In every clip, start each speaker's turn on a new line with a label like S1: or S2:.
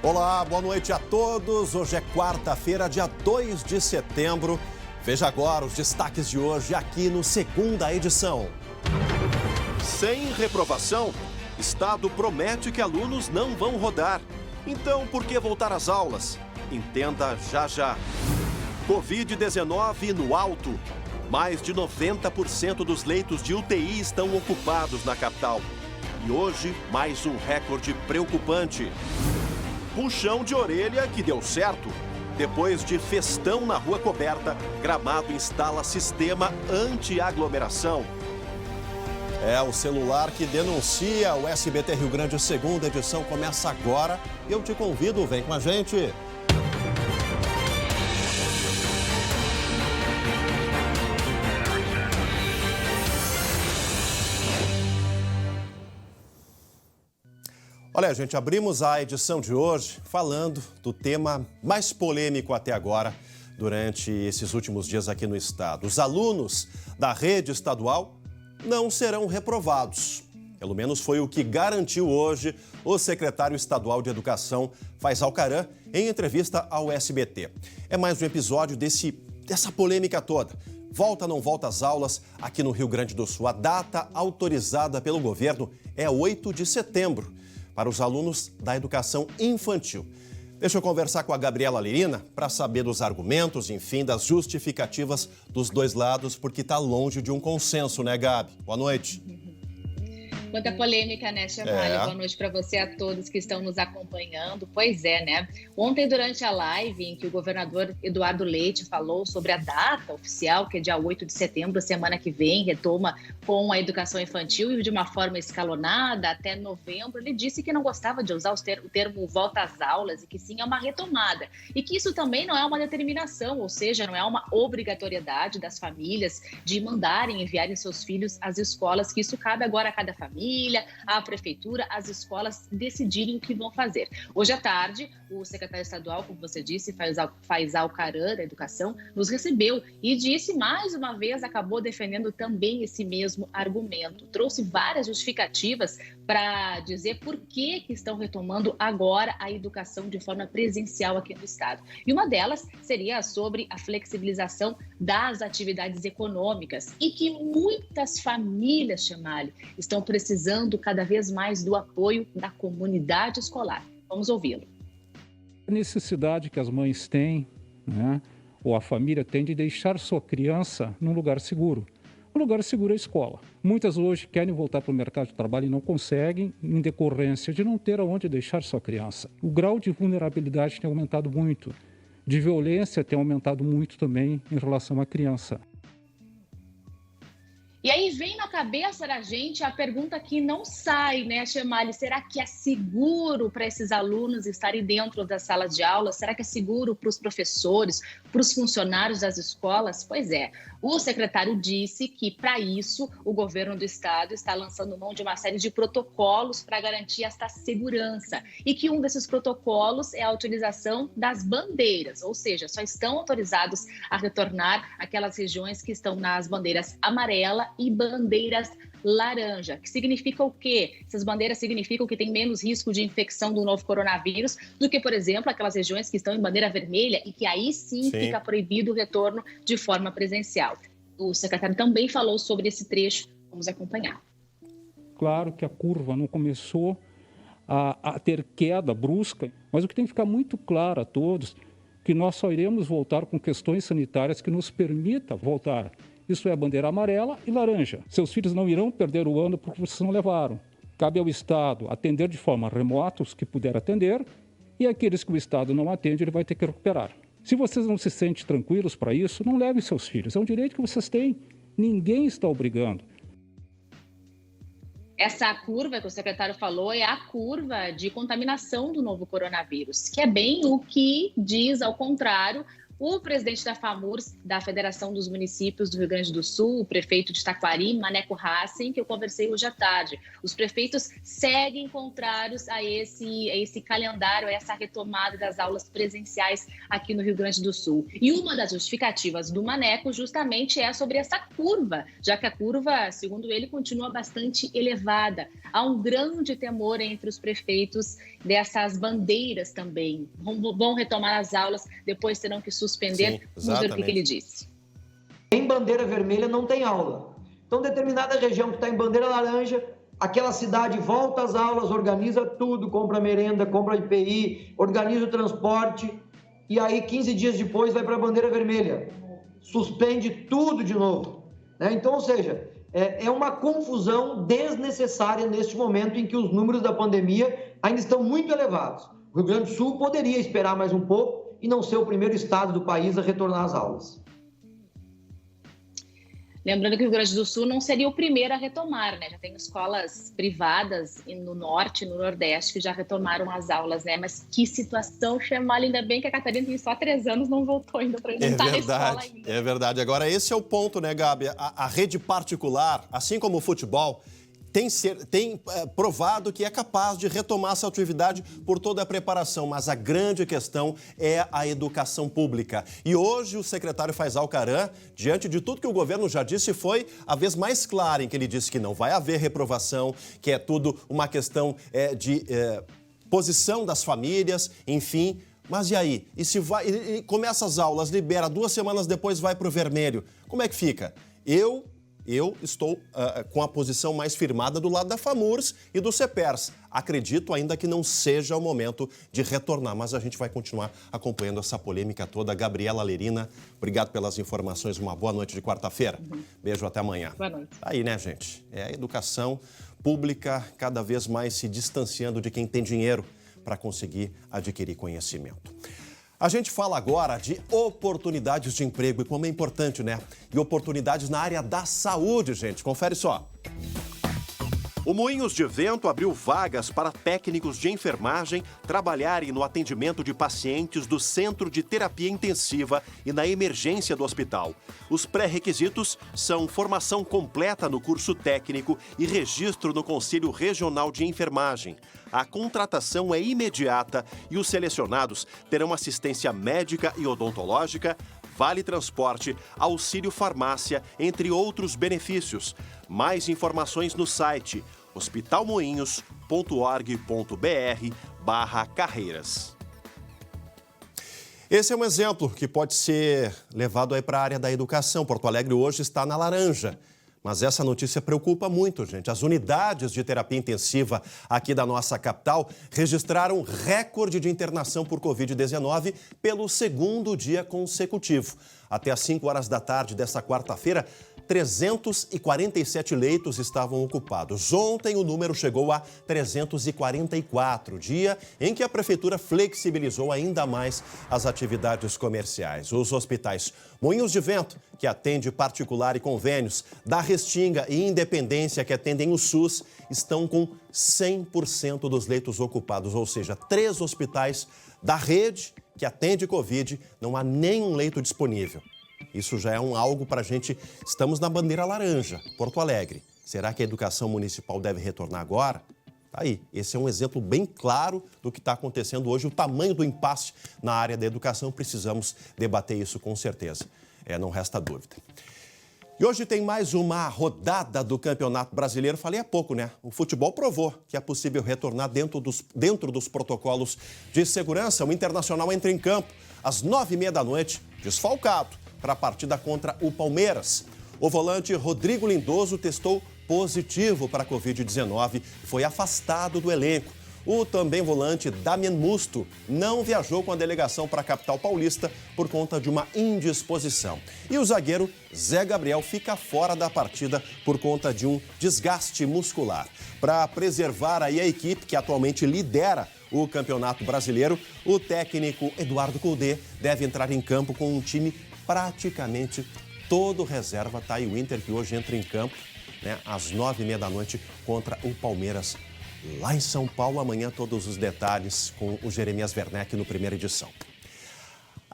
S1: Olá, boa noite a todos. Hoje é quarta-feira, dia 2 de setembro. Veja agora os destaques de hoje aqui no Segunda Edição. Sem reprovação, Estado promete que alunos não vão rodar. Então, por que voltar às aulas? Entenda já já. Covid-19 no alto. Mais de 90% dos leitos de UTI estão ocupados na capital. E hoje, mais um recorde preocupante. Puxão de orelha que deu certo. Depois de festão na rua coberta, Gramado instala sistema anti-aglomeração. É o celular que denuncia. O SBT Rio Grande, segunda edição, começa agora. Eu te convido, vem com a gente. Olha, gente, abrimos a edição de hoje falando do tema mais polêmico até agora durante esses últimos dias aqui no estado. Os alunos da rede estadual não serão reprovados. Pelo menos foi o que garantiu hoje o secretário estadual de Educação, Faisal Caram, em entrevista ao SBT. É mais um episódio dessa polêmica toda. Volta ou não volta às aulas aqui no Rio Grande do Sul. A data autorizada pelo governo é 8 de setembro. Para os alunos da educação infantil. Deixa eu conversar com a Gabriela Lirina para saber dos argumentos, enfim, das justificativas dos dois lados, porque está longe de um consenso, né, Gabi? Boa noite.
S2: Quanta polêmica, né, Chamalho? Boa noite para você, a todos que estão nos acompanhando. Pois é, né? Ontem, durante a live em que o governador Eduardo Leite falou sobre a data oficial, que é dia 8 de setembro, semana que vem, retoma com a educação infantil e de uma forma escalonada até novembro, ele disse que não gostava de usar o termo volta às aulas e que sim é uma retomada. E que isso também não é uma determinação, ou seja, não é uma obrigatoriedade das famílias de mandarem, enviarem seus filhos às escolas, que isso cabe agora a cada família, a prefeitura, as escolas decidirem o que vão fazer. Hoje à tarde, o secretário estadual, como você disse, Faisal Caram, da Educação, nos recebeu e disse, mais uma vez, acabou defendendo também esse mesmo argumento. Trouxe várias justificativas para dizer por que estão retomando agora a educação de forma presencial aqui no estado. E uma delas seria sobre a flexibilização das atividades econômicas e que muitas famílias, Chamalho, estão precisando cada vez mais do apoio da comunidade escolar. Vamos ouvi-lo.
S3: A necessidade que as mães têm, né, ou a família tem de deixar sua criança num lugar seguro. O lugar seguro é a escola. Muitas hoje querem voltar para o mercado de trabalho e não conseguem, em decorrência de não ter aonde deixar sua criança. O grau de vulnerabilidade tem aumentado muito, de violência tem aumentado muito também em relação à criança.
S2: E aí vem na cabeça da gente a pergunta que não sai, né, Chamalho? Será que é seguro para esses alunos estarem dentro das salas de aula? Será que é seguro para os professores, para os funcionários das escolas? Pois é, o secretário disse que, para isso, o governo do estado está lançando mão de uma série de protocolos para garantir esta segurança. E que um desses protocolos é a utilização das bandeiras, ou seja, só estão autorizados a retornar aquelas regiões que estão nas bandeiras amarela e bandeiras laranja, que significa o quê? Essas bandeiras significam que tem menos risco de infecção do novo coronavírus do que, por exemplo, aquelas regiões que estão em bandeira vermelha e que aí sim fica proibido o retorno de forma presencial. O secretário também falou sobre esse trecho, vamos acompanhar.
S3: Claro que a curva não começou a ter queda brusca, mas o que tem que ficar muito claro a todos, que nós só iremos voltar com questões sanitárias que nos permita voltar. Isso é a bandeira amarela e laranja. Seus filhos não irão perder o ano porque vocês não levaram. Cabe ao Estado atender de forma remota os que puder atender e aqueles que o Estado não atende, ele vai ter que recuperar. Se vocês não se sentem tranquilos para isso, não levem seus filhos. É um direito que vocês têm. Ninguém está obrigando.
S2: Essa curva que o secretário falou é a curva de contaminação do novo coronavírus, que é bem o que diz, ao contrário, o presidente da FAMURS, da Federação dos Municípios do Rio Grande do Sul, o prefeito de Taquari, Maneco Hassen, que eu conversei hoje à tarde. Os prefeitos seguem contrários a esse calendário, a essa retomada das aulas presenciais aqui no Rio Grande do Sul. E uma das justificativas do Maneco justamente é sobre essa curva, já que a curva, segundo ele, continua bastante elevada. Há um grande temor entre os prefeitos dessas bandeiras também. Vão retomar as aulas, depois terão que suspender. Vamos ver o que ele disse.
S4: Em bandeira vermelha não tem aula. Então, determinada região que está em bandeira laranja, aquela cidade volta às aulas, organiza tudo, compra merenda, compra IPI, organiza o transporte, e aí 15 dias depois vai para a bandeira vermelha. Suspende tudo de novo. Então, ou seja, é uma confusão desnecessária neste momento em que os números da pandemia ainda estão muito elevados. O Rio Grande do Sul poderia esperar mais um pouco e não ser o primeiro estado do país a retornar às aulas.
S2: Lembrando que o Rio Grande do Sul não seria o primeiro a retomar, né? Já tem escolas privadas no norte e no nordeste que já retomaram as aulas, né? Mas que situação, Chamal, ainda bem que a Catarina tem só 3 anos, não voltou ainda para não estar na escola ainda.
S1: É verdade. Agora, esse é o ponto, né, Gabi? A rede particular, assim como o futebol, tem provado que é capaz de retomar essa atividade por toda a preparação, mas a grande questão é a educação pública. E hoje o secretário Faisal Caram, diante de tudo que o governo já disse, foi a vez mais clara em que ele disse que não vai haver reprovação, que é tudo uma questão de posição das famílias, enfim. Mas e aí? E se e começa as aulas, libera, 2 semanas depois vai para o vermelho, como é que fica? Eu estou com a posição mais firmada do lado da FAMURS e do CEPERS. Acredito ainda que não seja o momento de retornar, mas a gente vai continuar acompanhando essa polêmica toda. Gabriela Lerina, obrigado pelas informações. Uma boa noite de quarta-feira. Beijo, até amanhã.
S2: Boa noite.
S1: Aí, né, gente? É a educação pública cada vez mais se distanciando de quem tem dinheiro para conseguir adquirir conhecimento. A gente fala agora de oportunidades de emprego e como é importante, né? E oportunidades na área da saúde, gente. Confere só. O Moinhos de Vento abriu vagas para técnicos de enfermagem trabalharem no atendimento de pacientes do Centro de Terapia Intensiva e na emergência do hospital. Os pré-requisitos são formação completa no curso técnico e registro no Conselho Regional de Enfermagem. A contratação é imediata e os selecionados terão assistência médica e odontológica, vale transporte, auxílio farmácia, entre outros benefícios. Mais informações no site hospitalmoinhos.org.br/carreiras. Esse é um exemplo que pode ser levado aí para a área da educação. Porto Alegre hoje está na laranja. Mas essa notícia preocupa muito, gente. As unidades de terapia intensiva aqui da nossa capital registraram recorde de internação por Covid-19 pelo 2º dia consecutivo. Até às 5 horas da tarde desta quarta-feira, 347 leitos estavam ocupados. Ontem o número chegou a 344, dia em que a Prefeitura flexibilizou ainda mais as atividades comerciais. Os hospitais Moinhos de Vento, que atende particular e convênios, da Restinga e Independência, que atendem o SUS, estão com 100% dos leitos ocupados, ou seja, 3 hospitais da rede que atende Covid, não há nenhum leito disponível. Isso já é algo para a gente. Estamos na bandeira laranja, Porto Alegre. Será que a educação municipal deve retornar agora? Tá aí, esse é um exemplo bem claro do que está acontecendo hoje, o tamanho do impasse na área da educação. Precisamos debater isso com certeza, não resta dúvida. E hoje tem mais uma rodada do Campeonato Brasileiro. Falei há pouco, né? O futebol provou que é possível retornar dentro dos protocolos de segurança. O Internacional entra em campo às 9h30 da noite, desfalcado, para a partida contra o Palmeiras. O volante Rodrigo Lindoso testou positivo para a Covid-19 e foi afastado do elenco. O também volante Damian Musto não viajou com a delegação para a capital paulista por conta de uma indisposição. E o zagueiro Zé Gabriel fica fora da partida por conta de um desgaste muscular. Para preservar aí a equipe que atualmente lidera o Campeonato Brasileiro, o técnico Eduardo Cudê deve entrar em campo com um time praticamente todo reserva. Tá aí o Inter, que hoje entra em campo, né, às 9h30 da noite contra o Palmeiras, lá em São Paulo. Amanhã todos os detalhes com o Jeremias Werneck no Primeira Edição.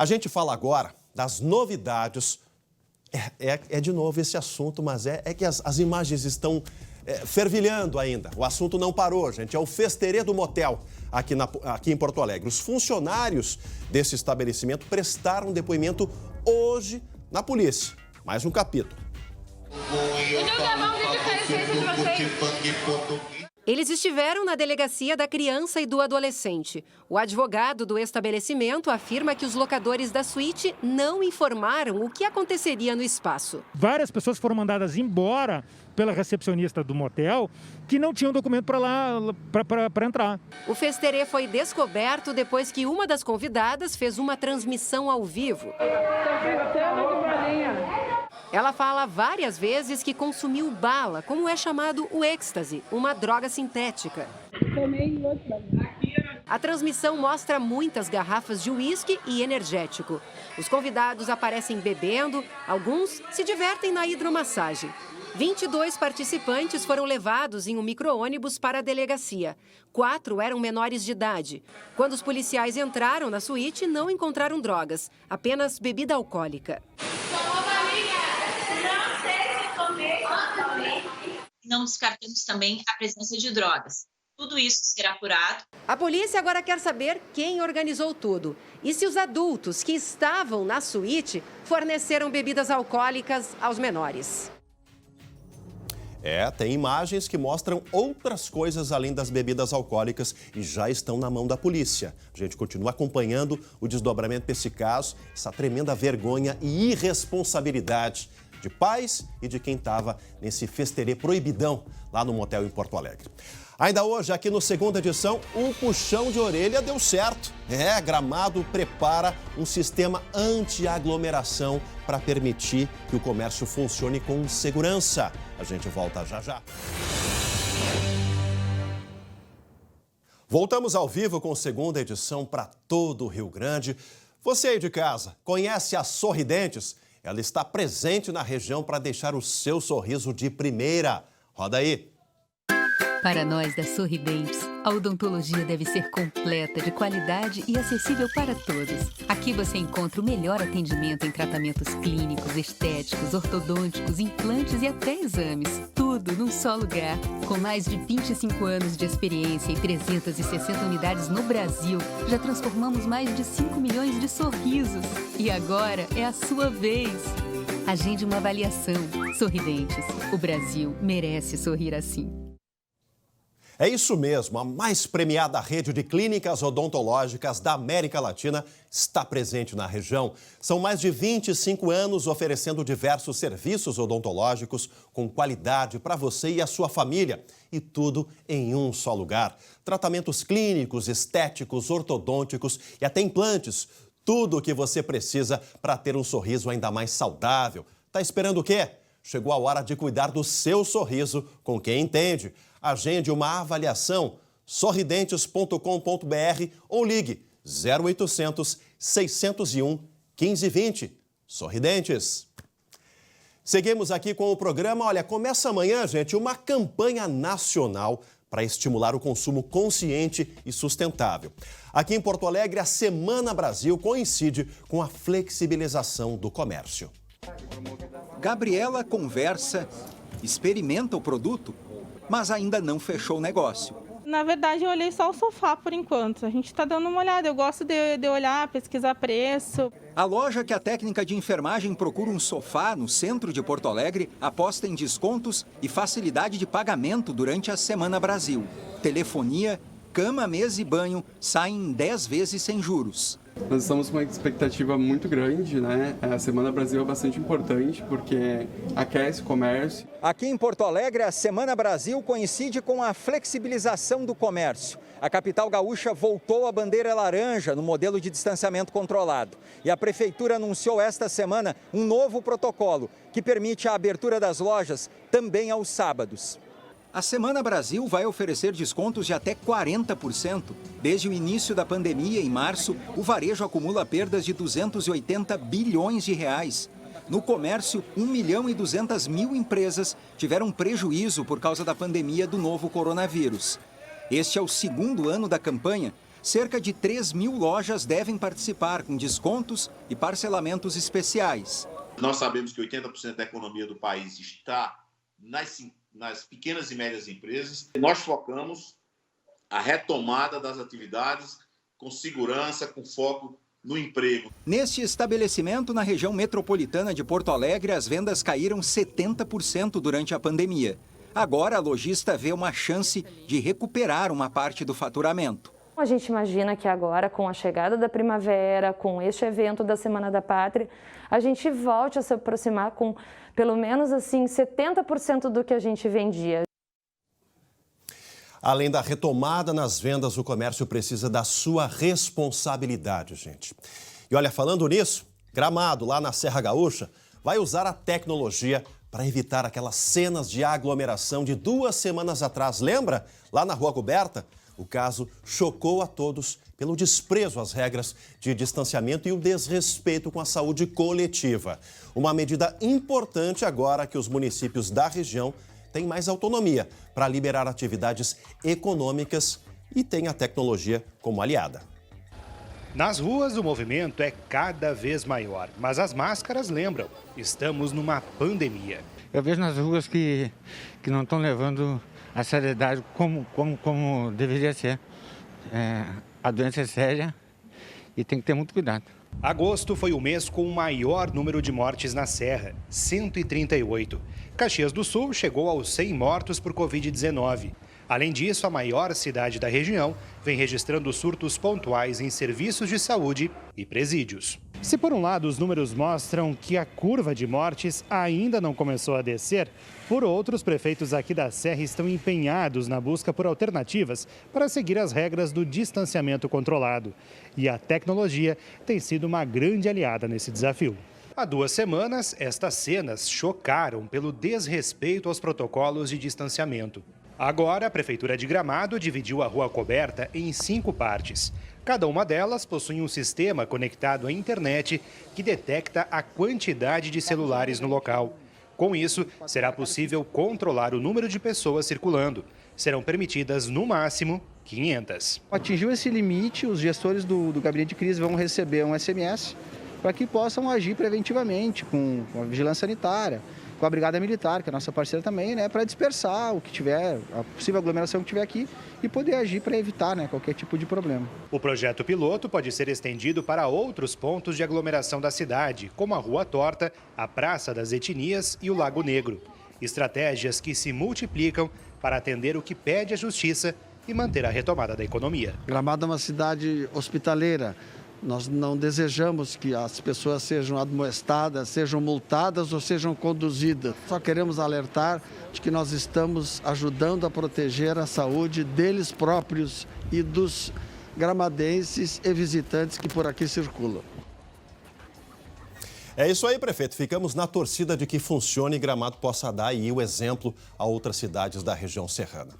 S1: A gente fala agora das novidades. É de novo esse assunto, mas é que as imagens estão fervilhando ainda. O assunto não parou, gente. É o Festerê do Motel, aqui em Porto Alegre. Os funcionários desse estabelecimento prestaram depoimento hoje na polícia. Mais um capítulo.
S5: Eles estiveram na delegacia da criança e do adolescente. O advogado do estabelecimento afirma que os locadores da suíte não informaram o que aconteceria no espaço.
S6: Várias pessoas foram mandadas embora pela recepcionista do motel que não tinham documento para entrar.
S5: O Festerê foi descoberto depois que uma das convidadas fez uma transmissão ao vivo. Ela fala várias vezes que consumiu bala, como é chamado o êxtase, uma droga sintética. A transmissão mostra muitas garrafas de uísque e energético. Os convidados aparecem bebendo, alguns se divertem na hidromassagem. 22 participantes foram levados em um micro-ônibus para a delegacia. 4 eram menores de idade. Quando os policiais entraram na suíte, não encontraram drogas, apenas bebida alcoólica.
S7: Não descartamos também a presença de drogas. Tudo isso será apurado.
S5: A polícia agora quer saber quem organizou tudo e se os adultos que estavam na suíte forneceram bebidas alcoólicas aos menores.
S1: Tem imagens que mostram outras coisas além das bebidas alcoólicas e já estão na mão da polícia. A gente continua acompanhando o desdobramento desse caso, essa tremenda vergonha e irresponsabilidade de pais e de quem estava nesse festerê proibidão lá no motel em Porto Alegre. Ainda hoje, aqui no Segunda Edição, o puxão de orelha deu certo. Gramado prepara um sistema anti-aglomeração para permitir que o comércio funcione com segurança. A gente volta já já. Voltamos ao vivo com Segunda Edição para todo o Rio Grande. Você aí de casa, conhece a Sorridentes? Ela está presente na região para deixar o seu sorriso de primeira. Roda aí.
S8: Para nós da Sorridentes, a odontologia deve ser completa, de qualidade e acessível para todos. Aqui você encontra o melhor atendimento em tratamentos clínicos, estéticos, ortodônticos, implantes e até exames. Tudo num só lugar. Com mais de 25 anos de experiência e 360 unidades no Brasil, já transformamos mais de 5 milhões de sorrisos. E agora é a sua vez. Agende uma avaliação. Sorridentes. O Brasil merece sorrir assim.
S1: É isso mesmo, a mais premiada rede de clínicas odontológicas da América Latina está presente na região. São mais de 25 anos oferecendo diversos serviços odontológicos com qualidade para você e a sua família. E tudo em um só lugar. Tratamentos clínicos, estéticos, ortodônticos e até implantes. Tudo o que você precisa para ter um sorriso ainda mais saudável. Tá esperando o quê? Chegou a hora de cuidar do seu sorriso com quem entende. Agende uma avaliação, sorridentes.com.br ou ligue 0800 601 1520. Sorridentes. Seguimos aqui com o programa. Olha, começa amanhã, gente, uma campanha nacional para estimular o consumo consciente e sustentável. Aqui em Porto Alegre, a Semana Brasil coincide com a flexibilização do comércio.
S9: Gabriela conversa, experimenta o produto, mas ainda não fechou o negócio.
S10: Na verdade, eu olhei só o sofá por enquanto. A gente está dando uma olhada. Eu gosto de olhar, pesquisar preço.
S9: A loja que a técnica de enfermagem procura um sofá no centro de Porto Alegre aposta em descontos e facilidade de pagamento durante a Semana Brasil. Telefonia, cama, mesa e banho saem em 10 vezes sem juros.
S11: Nós estamos com uma expectativa muito grande, né? A Semana Brasil é bastante importante porque aquece o comércio.
S9: Aqui em Porto Alegre, a Semana Brasil coincide com a flexibilização do comércio. A capital gaúcha voltou à bandeira laranja no modelo de distanciamento controlado. E a prefeitura anunciou esta semana um novo protocolo que permite a abertura das lojas também aos sábados. A Semana Brasil vai oferecer descontos de até 40%. Desde o início da pandemia, em março, o varejo acumula perdas de 280 bilhões de reais. No comércio, 1.200.000 empresas tiveram prejuízo por causa da pandemia do novo coronavírus. Este é o segundo ano da campanha, Cerca de 3 mil lojas devem participar, com descontos e parcelamentos especiais.
S12: Nós sabemos que 80% da economia do país está nas pequenas e médias empresas. Nós focamos a retomada das atividades com segurança, com foco no emprego.
S9: Neste estabelecimento, na região metropolitana de Porto Alegre, as vendas caíram 70% durante a pandemia. Agora, a lojista vê uma chance de recuperar uma parte do faturamento.
S13: A gente imagina que agora, com a chegada da primavera, com este evento da Semana da Pátria, a gente volte a se aproximar com pelo menos assim 70% do que a gente vendia.
S1: Além da retomada nas vendas, o comércio precisa da sua responsabilidade, gente. E olha, falando nisso, Gramado, lá na Serra Gaúcha, vai usar a tecnologia para evitar aquelas cenas de aglomeração de 2 semanas atrás. Lembra? Lá na Rua Coberta? O caso chocou a todos pelo desprezo às regras de distanciamento e o desrespeito com a saúde coletiva. Uma medida importante agora que os municípios da região têm mais autonomia para liberar atividades econômicas e têm a tecnologia como aliada.
S14: Nas ruas, o movimento é cada vez maior, mas as máscaras lembram, estamos numa pandemia.
S15: Eu vejo nas ruas que não estão levando a seriedade como deveria ser. A doença é séria e tem que ter muito cuidado.
S14: Agosto foi o mês com o maior número de mortes na Serra, 138. Caxias do Sul chegou aos 100 mortos por Covid-19. Além disso, a maior cidade da região vem registrando surtos pontuais em serviços de saúde e presídios. Se por um lado os números mostram que a curva de mortes ainda não começou a descer, por outro, os prefeitos aqui da Serra estão empenhados na busca por alternativas para seguir as regras do distanciamento controlado. E a tecnologia tem sido uma grande aliada nesse desafio. Há 2 semanas, estas cenas chocaram pelo desrespeito aos protocolos de distanciamento. Agora, a Prefeitura de Gramado dividiu a Rua Coberta em 5 partes. Cada uma delas possui um sistema conectado à internet que detecta a quantidade de celulares no local. Com isso, será possível controlar o número de pessoas circulando. Serão permitidas, no máximo, 500.
S16: Atingiu esse limite, os gestores do gabinete de crise vão receber um SMS para que possam agir preventivamente com a vigilância sanitária, com a Brigada Militar, que é a nossa parceira também, para dispersar o que tiver, a possível aglomeração que tiver aqui e poder agir para evitar qualquer tipo de problema.
S14: O projeto piloto pode ser estendido para outros pontos de aglomeração da cidade, como a Rua Torta, a Praça das Etnias e o Lago Negro. Estratégias que se multiplicam para atender o que pede a Justiça e manter a retomada da economia.
S17: Gramado é uma cidade hospitaleira. Nós não desejamos que as pessoas sejam admoestadas, sejam multadas ou sejam conduzidas. Só queremos alertar de que nós estamos ajudando a proteger a saúde deles próprios e dos gramadenses e visitantes que por aqui circulam.
S1: É isso aí, prefeito. Ficamos na torcida de que funcione e Gramado possa dar aí o exemplo a outras cidades da região serrana.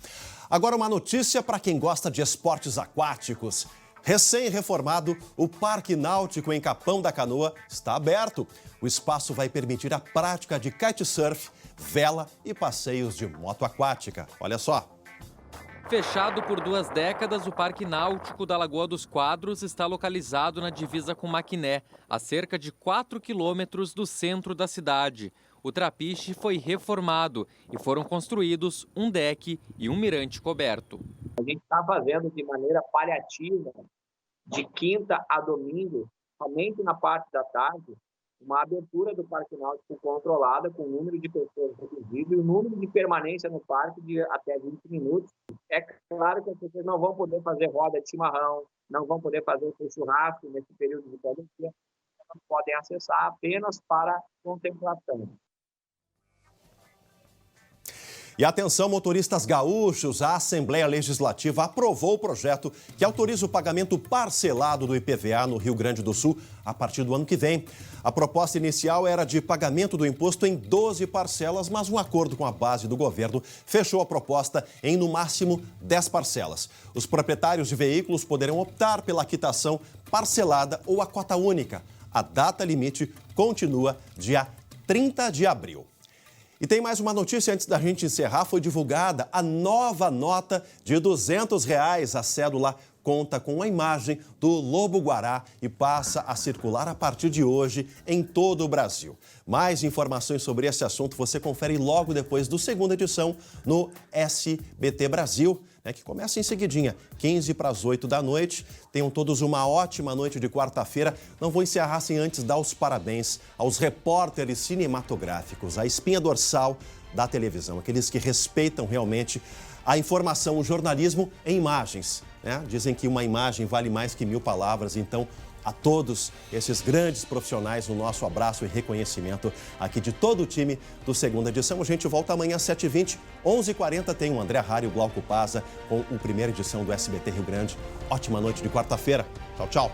S1: Agora uma notícia para quem gosta de esportes aquáticos. Recém-reformado, o Parque Náutico em Capão da Canoa está aberto. O espaço vai permitir a prática de kitesurf, vela e passeios de moto aquática. Olha só.
S18: Fechado por 2 décadas, o Parque Náutico da Lagoa dos Quadros está localizado na divisa com Maquiné, a cerca de 4 quilômetros do centro da cidade. O trapiche foi reformado e foram construídos um deck e um mirante coberto.
S19: A gente está fazendo de maneira paliativa, de quinta a domingo, somente na parte da tarde, uma abertura do Parque Náutico controlada, com o número de pessoas reduzido e o número de permanência no parque de até 20 minutos. É claro que as pessoas não vão poder fazer roda de chimarrão, não vão poder fazer o seu churrasco nesse período de pandemia, podem acessar apenas para contemplação.
S1: E atenção, motoristas gaúchos, a Assembleia Legislativa aprovou o projeto que autoriza o pagamento parcelado do IPVA no Rio Grande do Sul a partir do ano que vem. A proposta inicial era de pagamento do imposto em 12 parcelas, mas um acordo com a base do governo fechou a proposta em, no máximo, 10 parcelas. Os proprietários de veículos poderão optar pela quitação parcelada ou a cota única. A data limite continua dia 30 de abril. E tem mais uma notícia antes da gente encerrar. Foi divulgada a nova nota de R$ 200, a cédula conta com a imagem do lobo-guará e passa a circular a partir de hoje em todo o Brasil. Mais informações sobre esse assunto você confere logo depois do segunda edição no SBT Brasil, que começa em seguidinha, 15 para as 8 da noite. Tenham todos uma ótima noite de quarta-feira. Não vou encerrar sem antes dar os parabéns aos repórteres cinematográficos, a espinha dorsal da televisão, aqueles que respeitam realmente a informação, o jornalismo em imagens. Dizem que uma imagem vale mais que 1000 palavras, então a todos esses grandes profissionais, o nosso abraço e reconhecimento aqui de todo o time do Segunda Edição. A gente volta amanhã às 7h20, 11h40 tem o André Harry e o Glauco Paza com a primeira edição do SBT Rio Grande. Ótima noite de quarta-feira. Tchau, tchau.